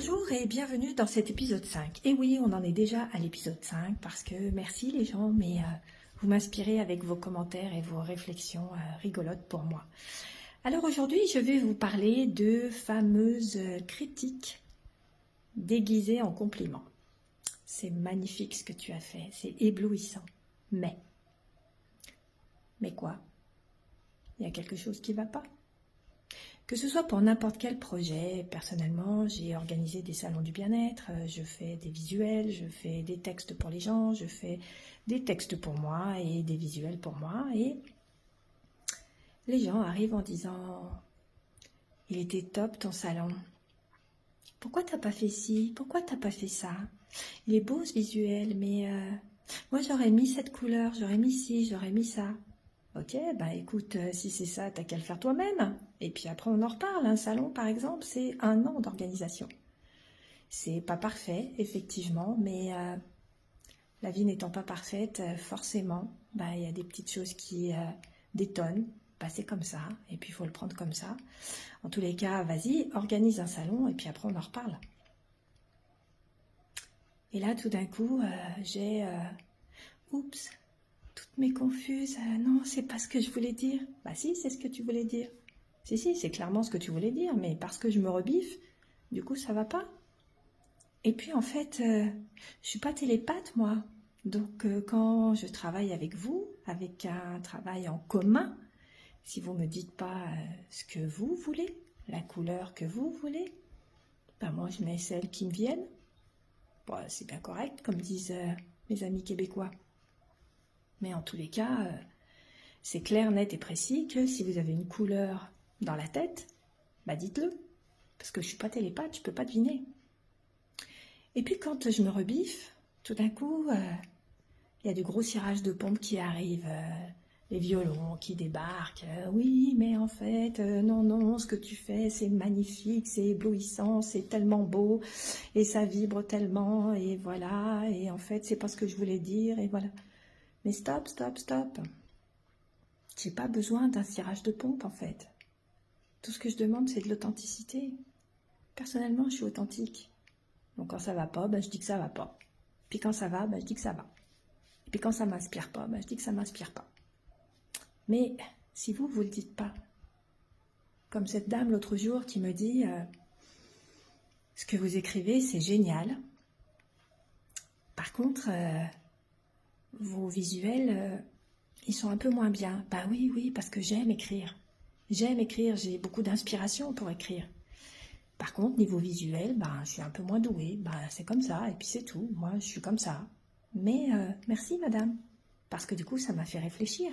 Bonjour et bienvenue dans cet épisode 5. Et oui, on en est déjà à l'épisode 5 parce que merci les gens, mais vous m'inspirez avec vos commentaires et vos réflexions rigolotes pour moi. Alors aujourd'hui, je vais vous parler de fameuses critiques déguisées en compliments. C'est magnifique ce que tu as fait, c'est éblouissant. Mais quoi? Il y a quelque chose qui ne va pas. Que ce soit pour n'importe quel projet, personnellement, j'ai organisé des salons du bien-être, je fais des visuels, je fais des textes pour les gens, je fais des textes pour moi et des visuels pour moi. Et les gens arrivent en disant « Il était top ton salon. Pourquoi t'as pas fait ci? Pourquoi t'as pas fait ça? Il est beau ce visuel, mais moi j'aurais mis cette couleur, j'aurais mis ci, j'aurais mis ça. » Ok, bah écoute, si c'est ça, t'as qu'à le faire toi-même. Et puis après, on en reparle. Un salon, par exemple, c'est 1 an d'organisation. C'est pas parfait, effectivement, mais la vie n'étant pas parfaite, forcément, bah il y a des petites choses qui détonnent. Bah c'est comme ça, et puis il faut le prendre comme ça. En tous les cas, vas-y, organise un salon, et puis après, on en reparle. Et là, tout d'un coup, j'ai... oups, toutes mes confuses, non, c'est pas ce que je voulais dire. Bah si, c'est ce que tu voulais dire. Si, c'est clairement ce que tu voulais dire, mais parce que je me rebiffe, du coup, ça va pas. Et puis, en fait, je suis pas télépathe, moi. Donc, quand je travaille avec vous, avec un travail en commun, si vous me dites pas ce que vous voulez, la couleur que vous voulez, bah moi, je mets celles qui me viennent. Bon, c'est bien correct, comme disent mes amis québécois. Mais en tous les cas, c'est clair, net et précis que si vous avez une couleur dans la tête, bah dites-le. Parce que je ne suis pas télépathe, je ne peux pas deviner. Et puis quand je me rebiffe, tout d'un coup, il y a du gros cirage de pompe qui arrive, les violons qui débarquent. Oui, mais en fait, non, ce que tu fais, c'est magnifique, c'est éblouissant, c'est tellement beau, et ça vibre tellement, et voilà, et en fait, c'est pas ce que je voulais dire, et voilà. Mais stop. J'ai pas besoin d'un cirage de pompe, en fait. Tout ce que je demande, c'est de l'authenticité. Personnellement, je suis authentique. Donc quand ça va pas, je dis que ça va pas. Puis quand ça va, je dis que ça va. Et puis quand ça m'inspire pas, je dis que ça m'inspire pas. Mais si vous le dites pas, comme cette dame l'autre jour qui me dit ce que vous écrivez, c'est génial. Par contre, vos visuels, ils sont un peu moins bien. Bah oui, parce que j'aime écrire. J'ai beaucoup d'inspiration pour écrire. Par contre, niveau visuel, je suis un peu moins douée. C'est comme ça, et puis c'est tout. Moi, je suis comme ça. Mais merci, madame. Parce que du coup, ça m'a fait réfléchir.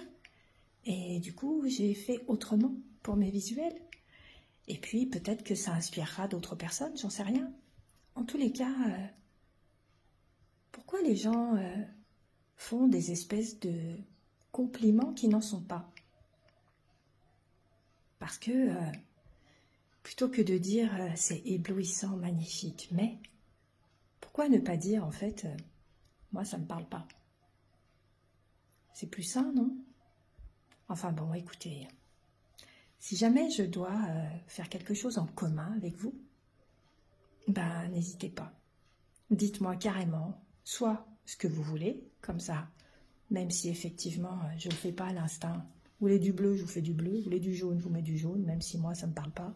Et du coup, j'ai fait autrement pour mes visuels. Et puis, peut-être que ça inspirera d'autres personnes, j'en sais rien. En tous les cas, pourquoi les gens font des espèces de compliments qui n'en sont pas? Parce que... plutôt que de dire c'est éblouissant, magnifique, mais pourquoi ne pas dire en fait moi ça ne me parle pas? C'est plus sain, non? Enfin bon, écoutez, si jamais je dois faire quelque chose en commun avec vous, n'hésitez pas. Dites-moi carrément, soit ce que vous voulez, comme ça, même si effectivement je ne le fais pas à l'instinct. Vous voulez du bleu, je vous fais du bleu. Vous voulez du jaune, je vous mets du jaune, même si moi ça ne me parle pas.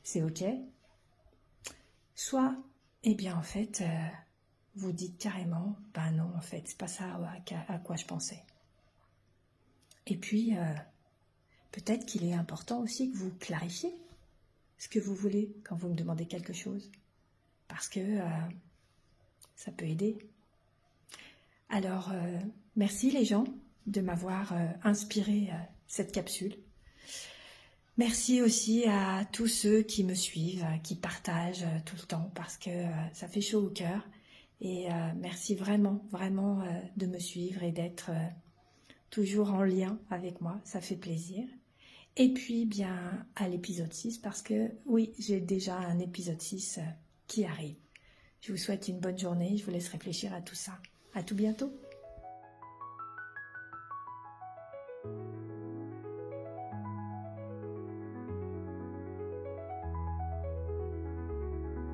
C'est ok. Soit, en fait, vous dites carrément, non, en fait, c'est pas ça à quoi je pensais. Et puis, peut-être qu'il est important aussi que vous clarifiez ce que vous voulez quand vous me demandez quelque chose. Parce que ça peut aider. Alors, merci les gens de m'avoir inspiré cette capsule. Merci aussi à tous ceux qui me suivent, qui partagent tout le temps, parce que ça fait chaud au cœur. Et merci vraiment de me suivre et d'être toujours en lien avec moi, ça fait plaisir. Et puis à l'épisode 6, parce que oui, j'ai déjà un épisode 6 qui arrive. Je vous souhaite une bonne journée, je vous laisse réfléchir à tout ça. À tout bientôt.